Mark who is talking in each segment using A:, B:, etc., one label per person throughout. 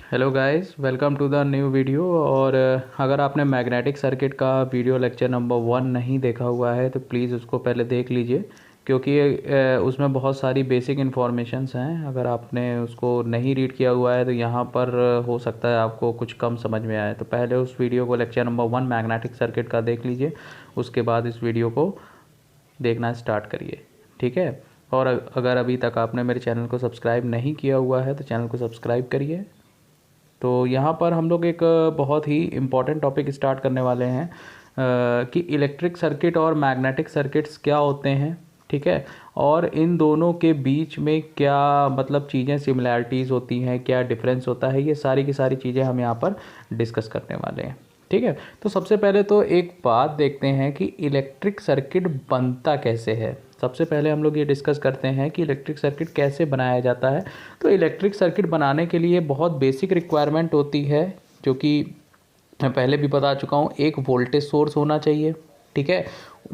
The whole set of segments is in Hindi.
A: Hello guys, welcome to the new video. और अगर आपने मैग्नेटिक सर्किट का वीडियो लेक्चर नंबर 1 नहीं देखा हुआ है तो प्लीज़ उसको पहले देख लीजिए, क्योंकि उसमें बहुत सारी बेसिक इन्फॉर्मेशंस हैं। अगर आपने उसको नहीं रीड किया हुआ है तो यहाँ पर हो सकता है आपको कुछ कम समझ में आए। तो पहले उस वीडियो को, लेक्चर नंबर 1 मैग्नेटिक सर्किट का देख लीजिए, उसके बाद इस वीडियो को देखना स्टार्ट करिए, ठीक है। और अगर अभी तक आपने मेरे चैनल को सब्सक्राइब नहीं किया हुआ है तो चैनल को सब्सक्राइब करिए। तो यहाँ पर हम लोग एक बहुत ही इम्पॉर्टेंट टॉपिक स्टार्ट करने वाले हैं कि इलेक्ट्रिक सर्किट और मैग्नेटिक सर्किट्स क्या होते हैं, ठीक है। और इन दोनों के बीच में क्या मतलब चीज़ें सिमिलैरिटीज़ होती हैं, क्या डिफरेंस होता है, ये सारी की सारी चीज़ें हम यहाँ पर डिस्कस करने वाले हैं, ठीक है। तो सबसे पहले तो एक बात देखते हैं कि इलेक्ट्रिक सर्किट बनता कैसे है। सबसे पहले हम लोग ये डिस्कस करते हैं कि इलेक्ट्रिक सर्किट कैसे बनाया जाता है। तो इलेक्ट्रिक सर्किट बनाने के लिए बहुत बेसिक रिक्वायरमेंट होती है, जो कि मैं पहले भी बता चुका हूँ। एक वोल्टेज सोर्स होना चाहिए, ठीक है।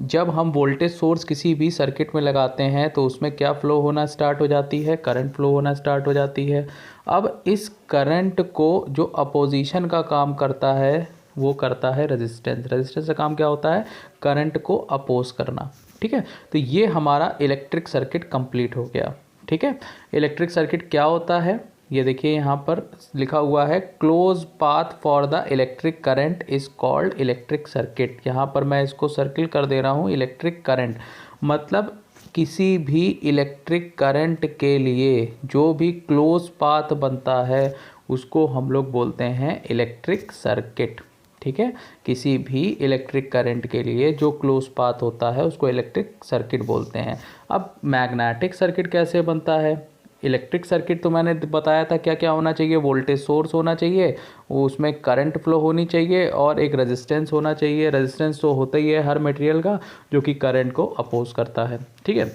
A: जब हम वोल्टेज सोर्स किसी भी सर्किट में लगाते हैं तो उसमें क्या फ्लो होना स्टार्ट हो जाती है, करंट फ्लो होना स्टार्ट हो जाती है। अब इस करंट को जो अपोजिशन का काम करता है वो करता है रेजिस्टेंस। रेजिस्टेंस का काम क्या होता है? करंट को अपोज करना, ठीक है। तो ये हमारा इलेक्ट्रिक सर्किट कंप्लीट हो गया, ठीक है। इलेक्ट्रिक सर्किट क्या होता है ये देखिए, यहाँ पर लिखा हुआ है close path for the electric current is called electric circuit. यहाँ पर मैं इसको सर्किल कर दे रहा हूँ। इलेक्ट्रिक करंट मतलब किसी भी इलेक्ट्रिक करंट के लिए जो भी क्लोज पाथ बनता है उसको हम लोग बोलते हैं इलेक्ट्रिक सर्किट, ठीक है। किसी भी इलेक्ट्रिक करंट के लिए जो क्लोज पाथ होता है उसको इलेक्ट्रिक सर्किट बोलते हैं। अब मैग्नेटिक सर्किट कैसे बनता है? इलेक्ट्रिक सर्किट तो मैंने बताया था क्या क्या होना चाहिए। वोल्टेज सोर्स होना चाहिए, उसमें करंट फ्लो होनी चाहिए, और एक रेजिस्टेंस होना चाहिए। रेजिस्टेंस तो होता ही है हर मटेरियल का, जो कि करंट को अपोज करता है, ठीक है।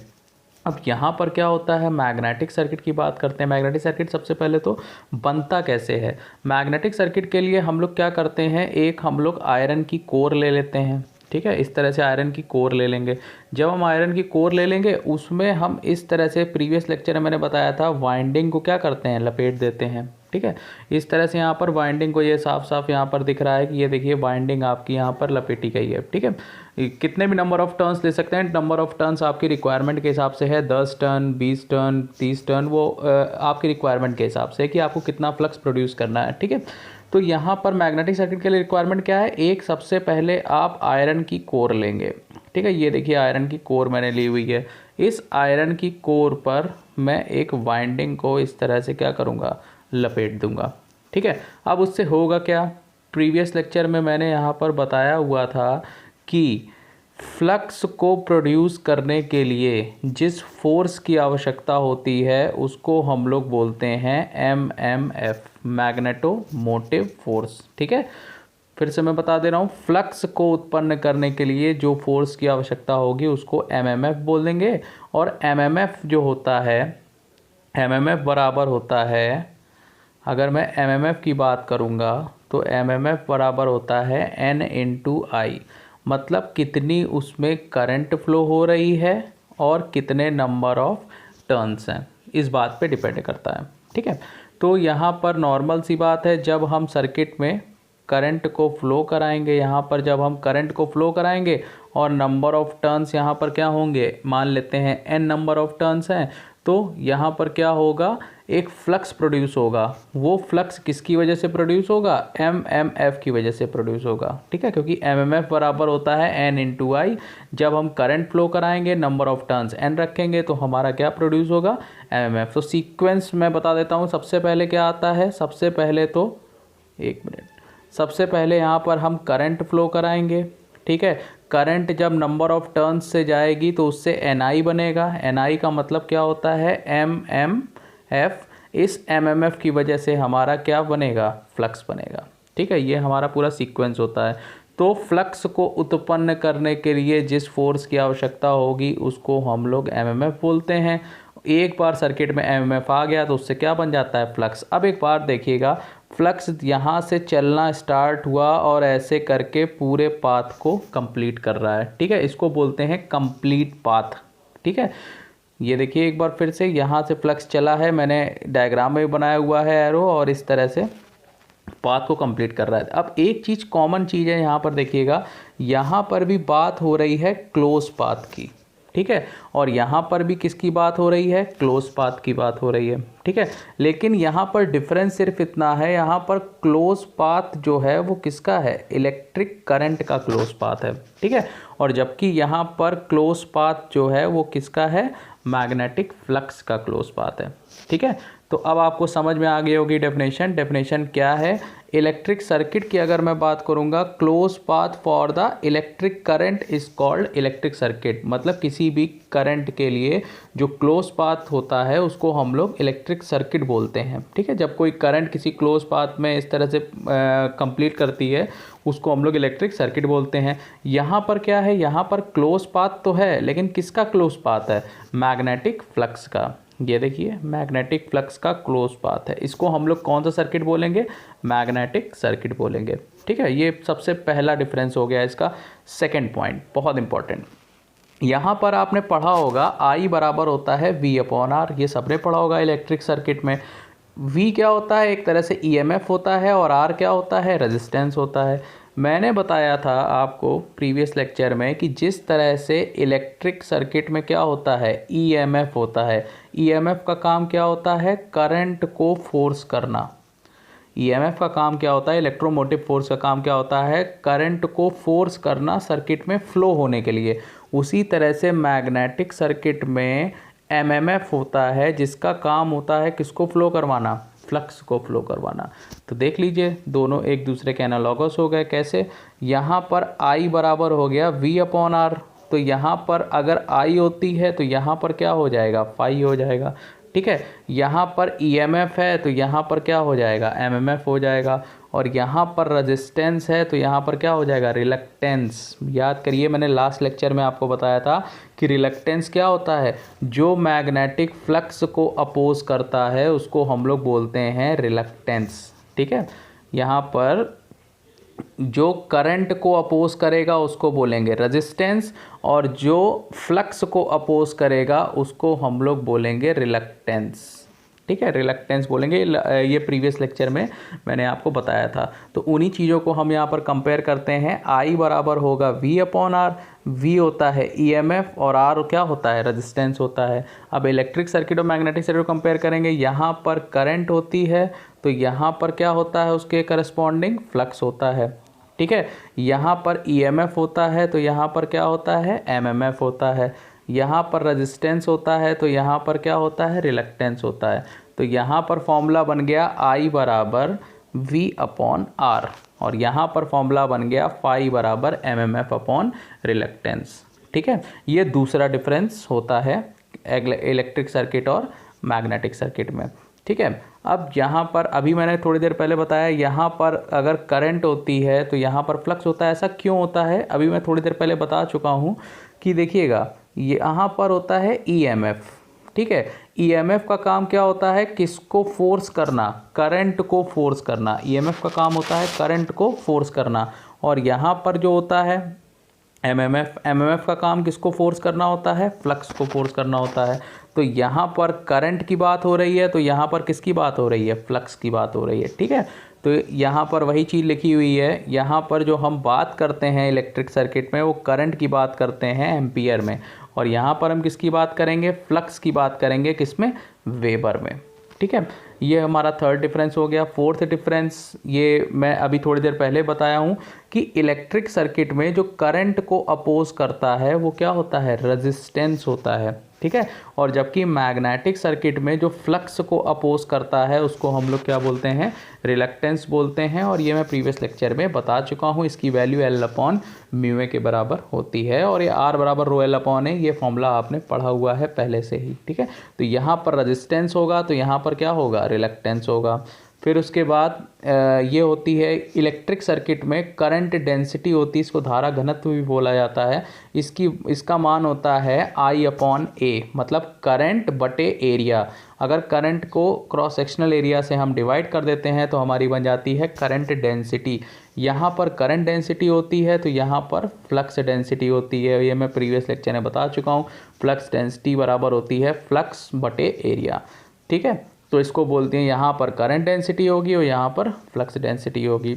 A: अब यहाँ पर क्या होता है, मैग्नेटिक सर्किट की बात करते हैं। मैग्नेटिक सर्किट सबसे पहले तो बनता कैसे है। मैग्नेटिक सर्किट के लिए हम लोग क्या करते हैं, एक हम लोग आयरन की कोर ले लेते हैं, ठीक है। इस तरह से आयरन की कोर ले लेंगे। जब हम आयरन की कोर ले लेंगे उसमें हम इस तरह से, प्रीवियस लेक्चर में मैंने बताया था, वाइंडिंग को क्या करते हैं, लपेट देते हैं, ठीक है। इस तरह से यहाँ पर वाइंडिंग को, ये साफ साफ यहाँ पर दिख रहा है कि ये देखिए वाइंडिंग आपकी यहाँ पर लपेटी गई है, ठीक है। कितने भी नंबर ऑफ टर्न्स ले सकते हैं। नंबर ऑफ टर्न्स आपकी रिक्वायरमेंट के हिसाब से है, 10 टर्न, 20 टर्न, 30 टर्न, वो आपकी रिक्वायरमेंट के हिसाब से है कि आपको कितना फ्लक्स प्रोड्यूस करना है, ठीक है। तो यहाँ पर मैग्नेटिक सर्किट के लिए रिक्वायरमेंट क्या है, एक सबसे पहले आप आयरन की कोर लेंगे, ठीक है। ये देखिए आयरन की कोर मैंने ली हुई है। इस आयरन की कोर पर मैं एक वाइंडिंग को इस तरह से क्या करूँगा, लपेट दूंगा, ठीक है। अब उससे होगा क्या, प्रीवियस लेक्चर में मैंने यहाँ पर बताया हुआ था कि फ्लक्स को प्रोड्यूस करने के लिए जिस फोर्स की आवश्यकता होती है उसको हम लोग बोलते हैं MMF, मैग्नेटोमोटिव फोर्स, ठीक है। फिर से मैं बता दे रहा हूँ, फ्लक्स को उत्पन्न करने के लिए जो फोर्स की आवश्यकता होगी उसको MMF बोल देंगे। और MMF जो होता है, MMF बराबर होता है, अगर मैं MMF की बात करूँगा तो MMF बराबर होता है N×I, मतलब कितनी उसमें करंट फ्लो हो रही है और कितने नंबर ऑफ टर्न्स हैं, इस बात पे डिपेंड करता है, ठीक है। तो यहाँ पर नॉर्मल सी बात है, जब हम सर्किट में करंट को फ्लो कराएंगे, यहाँ पर जब हम करंट को फ्लो कराएंगे और नंबर ऑफ टर्न्स यहाँ पर क्या होंगे, मान लेते हैं n नंबर ऑफ टर्न्स हैं, तो यहाँ पर क्या होगा, एक फ्लक्स प्रोड्यूस होगा। वो फ्लक्स किसकी वजह से प्रोड्यूस होगा, MMF की वजह से प्रोड्यूस होगा, ठीक है। क्योंकि MMF बराबर होता है N×I। जब हम करंट फ्लो कराएंगे, नंबर ऑफ टर्न्स n रखेंगे, तो हमारा क्या प्रोड्यूस होगा, MMF। तो सीक्वेंस मैं बता देता हूँ। सबसे पहले क्या आता है, सबसे पहले तो, एक मिनट, सबसे पहले यहाँ पर हम करंट फ्लो कराएंगे, ठीक है। करंट जब नंबर ऑफ टर्न्स से जाएगी तो उससे NI बनेगा। NI का मतलब क्या होता है, MMF। इस MMF की वजह से हमारा क्या बनेगा, फ्लक्स बनेगा, ठीक है। ये हमारा पूरा सीक्वेंस होता है। तो फ्लक्स को उत्पन्न करने के लिए जिस फोर्स की आवश्यकता होगी उसको हम लोग MMF बोलते हैं। एक बार सर्किट में MMF आ गया तो उससे क्या बन जाता है, फ्लक्स। अब एक बार देखिएगा, फ्लक्स यहाँ से चलना स्टार्ट हुआ और ऐसे करके पूरे पाथ को कंप्लीट कर रहा है, ठीक है। इसको बोलते हैं कंप्लीट पाथ, ठीक है। ये देखिए एक बार फिर से, यहाँ से फ्लक्स चला है, मैंने डायग्राम में बनाया हुआ है एरो, और इस तरह से पाथ को कंप्लीट कर रहा है। अब एक चीज़ कॉमन चीज़ है यहाँ पर देखिएगा, यहाँ पर भी बात हो रही है क्लोज पाथ की, ठीक है, और यहाँ पर भी किसकी बात हो रही है, क्लोज पाथ की बात हो रही है, ठीक है। लेकिन यहाँ पर डिफरेंस सिर्फ इतना है, यहाँ पर क्लोज पाथ जो है वो किसका है, इलेक्ट्रिक करंट का क्लोज पाथ है, ठीक है, और जबकि यहाँ पर क्लोज पाथ जो है वो किसका है, मैग्नेटिक फ्लक्स का क्लोज पाथ है, ठीक है। तो अब आपको समझ में आ गई होगी डेफिनेशन क्या है। इलेक्ट्रिक सर्किट की अगर मैं बात करूंगा, close path for the electric current is called electric circuit, मतलब किसी भी करंट के लिए जो क्लोज पाथ होता है उसको हम लोग इलेक्ट्रिक सर्किट बोलते हैं, ठीक है। जब कोई करंट किसी क्लोज पाथ में इस तरह से कंप्लीट करती है उसको हम लोग इलेक्ट्रिक सर्किट बोलते हैं। यहाँ पर क्या है, यहाँ पर क्लोज पाथ तो है लेकिन किसका क्लोज पाथ है, मैग्नेटिक फ्लक्स का। ये देखिए मैग्नेटिक फ्लक्स का क्लोज पाथ है, इसको हम लोग कौन सा सर्किट बोलेंगे, मैग्नेटिक सर्किट बोलेंगे, ठीक है। ये सबसे पहला डिफरेंस हो गया इसका। सेकंड पॉइंट बहुत इंपॉर्टेंट, यहाँ पर आपने पढ़ा होगा I बराबर होता है V/R, ये सबने पढ़ा होगा इलेक्ट्रिक सर्किट में। V क्या होता है, एक तरह से EMF होता है, और R क्या होता है, रेजिस्टेंस होता है। मैंने बताया था आपको प्रीवियस लेक्चर में कि जिस तरह से इलेक्ट्रिक सर्किट में क्या होता है, EMF होता है, EMF का काम क्या होता है, करंट को फोर्स करना। EMF का काम क्या होता है, इलेक्ट्रोमोटिव फोर्स का काम क्या होता है, करंट को फोर्स करना सर्किट में फ्लो होने के लिए। उसी तरह से मैग्नेटिक सर्किट में MMF होता है, जिसका काम होता है किसको फ्लो करवाना, फ्लक्स को फ्लो करवाना। तो देख लीजिए दोनों एक दूसरे के एनालॉगस हो गए। कैसे, यहाँ पर I बराबर हो गया V/R, तो यहाँ पर अगर I होती है तो यहाँ पर क्या हो जाएगा, फाई हो जाएगा, ठीक है। यहाँ पर EMF है तो यहाँ पर क्या हो जाएगा, MMF हो जाएगा, और यहाँ पर रेजिस्टेंस है तो यहाँ पर क्या हो जाएगा, रिलक्टेंस। याद करिए मैंने लास्ट लेक्चर में आपको बताया था कि रिलक्टेंस क्या होता है, जो मैग्नेटिक फ्लक्स को अपोज करता है उसको हम लोग बोलते हैं रिलक्टेंस, ठीक है। यहाँ पर जो करंट को अपोज करेगा उसको बोलेंगे रेजिस्टेंस, और जो फ्लक्स को अपोज करेगा उसको हम लोग बोलेंगे रिलक्टेंस, ठीक है, रिलक्टेंस बोलेंगे। ये प्रीवियस लेक्चर में मैंने आपको बताया था। तो उन्हीं चीज़ों को हम यहाँ पर कंपेयर करते हैं। I बराबर होगा V/R, V होता है EMF और R क्या होता है, रेजिस्टेंस होता है। अब इलेक्ट्रिक सर्किट और मैग्नेटिक सर्किट को कंपेयर करेंगे, यहाँ पर करंट होती है तो यहाँ पर क्या होता है, उसके करस्पॉन्डिंग फ्लक्स होता है, ठीक है। यहाँ पर EMF होता है तो यहाँ पर क्या होता है, MMF होता है। यहाँ पर रेजिस्टेंस होता है तो यहाँ पर क्या होता है, रिलक्टेंस होता है। तो यहाँ पर फॉर्मूला बन गया I बराबर V/R, और यहाँ पर फॉर्मूला बन गया फाई बराबर MMF/ रिलक्टेंस, ठीक है। ये दूसरा डिफरेंस होता है इलेक्ट्रिक सर्किट और मैग्नेटिक सर्किट में, ठीक है। अब यहाँ पर अभी मैंने थोड़ी देर पहले बताया, यहाँ पर अगर करंट होती है तो यहाँ पर फ्लक्स होता है। ऐसा क्यों होता है, अभी मैं थोड़ी देर पहले बता चुका हूँ कि देखिएगा यहाँ पर होता है EMF, ठीक है। EMF का काम क्या होता है, किसको फोर्स करना, करंट को फोर्स करना। EMF का काम होता है करंट को फोर्स करना, और यहाँ पर जो होता है MMF का काम किसको फोर्स करना होता है, फ्लक्स को फोर्स करना होता है। तो यहाँ पर करंट की बात हो रही है तो यहाँ पर किसकी बात हो रही है, फ्लक्स की बात हो रही है, ठीक है। तो यहाँ पर वही चीज़ लिखी हुई है, यहाँ पर जो हम बात करते हैं इलेक्ट्रिक सर्किट में वो करंट की बात करते हैं एम्पियर में, और यहाँ पर हम किसकी बात करेंगे, फ्लक्स की बात करेंगे किसमें, वेबर में, ठीक है। ये हमारा थर्ड डिफरेंस हो गया। फोर्थ डिफरेंस ये मैं अभी थोड़ी देर पहले बताया हूँ कि इलेक्ट्रिक सर्किट में जो करंट को अपोज करता है वो क्या होता है, रेजिस्टेंस होता है, ठीक है। और जबकि मैग्नेटिक सर्किट में जो फ्लक्स को अपोज करता है उसको हम लोग क्या बोलते हैं, रिलक्टेंस बोलते हैं। और ये मैं प्रीवियस लेक्चर में बता चुका हूँ, इसकी वैल्यू L/μA के बराबर होती है, और ये R बराबर ρL/A, ये फॉर्मूला आपने पढ़ा हुआ है पहले से ही, ठीक है। तो यहाँ पर रेजिस्टेंस होगा तो यहाँ पर क्या होगा, रिलक्टेंस होगा। फिर उसके बाद ये होती है इलेक्ट्रिक सर्किट में करंट डेंसिटी होती है, इसको धारा घनत्व भी बोला जाता है। इसका मान होता है I/A, मतलब करंट बटे एरिया। अगर करंट को क्रॉस सेक्शनल एरिया से हम डिवाइड कर देते हैं तो हमारी बन जाती है करंट डेंसिटी। यहाँ पर करंट डेंसिटी होती है तो यहाँ पर फ्लक्स डेंसिटी होती है। ये मैं प्रीवियस लेक्चर में बता चुका हूँ। फ्लक्स डेंसिटी बराबर होती है फ्लक्स बटे एरिया, ठीक है। तो इसको बोलते हैं यहाँ पर करंट डेंसिटी होगी और यहाँ पर फ्लक्स डेंसिटी होगी।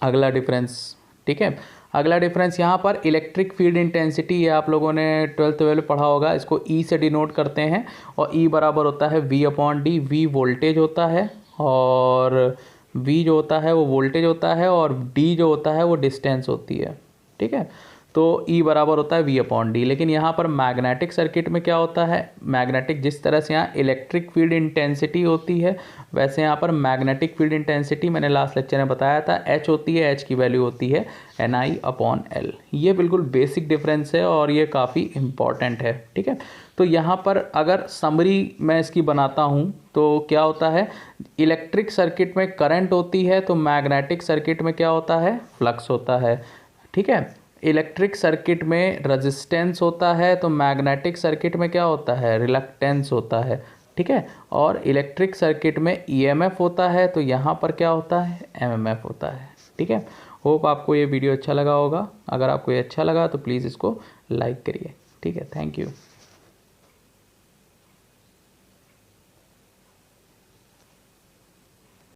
A: अगला डिफरेंस, ठीक है, अगला डिफरेंस यहाँ पर इलेक्ट्रिक फील्ड इंटेंसिटी, ये आप लोगों ने 12th में पढ़ा होगा, इसको ई से डिनोट करते हैं और ई बराबर होता है V upon D. V voltage होता है और वी जो होता है वो वोल्टेज होता है और डी जो होता है वो डिस्टेंस होती है, ठीक है। तो ई बराबर होता है वी अपॉन डी। लेकिन यहाँ पर मैग्नेटिक सर्किट में क्या होता है, मैग्नेटिक जिस तरह से यहाँ इलेक्ट्रिक फील्ड इंटेंसिटी होती है वैसे यहाँ पर मैग्नेटिक फील्ड इंटेंसिटी मैंने लास्ट लेक्चर में बताया था एच होती है, एच की वैल्यू होती है NI अपॉन L। ये बिल्कुल बेसिक डिफरेंस है और ये काफ़ी इम्पॉर्टेंट है, ठीक है। तो यहाँ पर अगर समरी मैं इसकी बनाता हूँ तो क्या होता है, इलेक्ट्रिक सर्किट में करंट होती है तो मैग्नेटिक सर्किट में क्या होता है, फ्लक्स होता है, ठीक है। इलेक्ट्रिक सर्किट में रेजिस्टेंस होता है तो मैग्नेटिक सर्किट में क्या होता है, रिलक्टेंस होता है, ठीक है। और इलेक्ट्रिक सर्किट में EMF होता है तो यहाँ पर क्या होता है, MMF होता है, ठीक है। होप आपको ये वीडियो अच्छा लगा होगा। अगर आपको ये अच्छा लगा तो प्लीज़ इसको लाइक करिए, ठीक है। Thank you.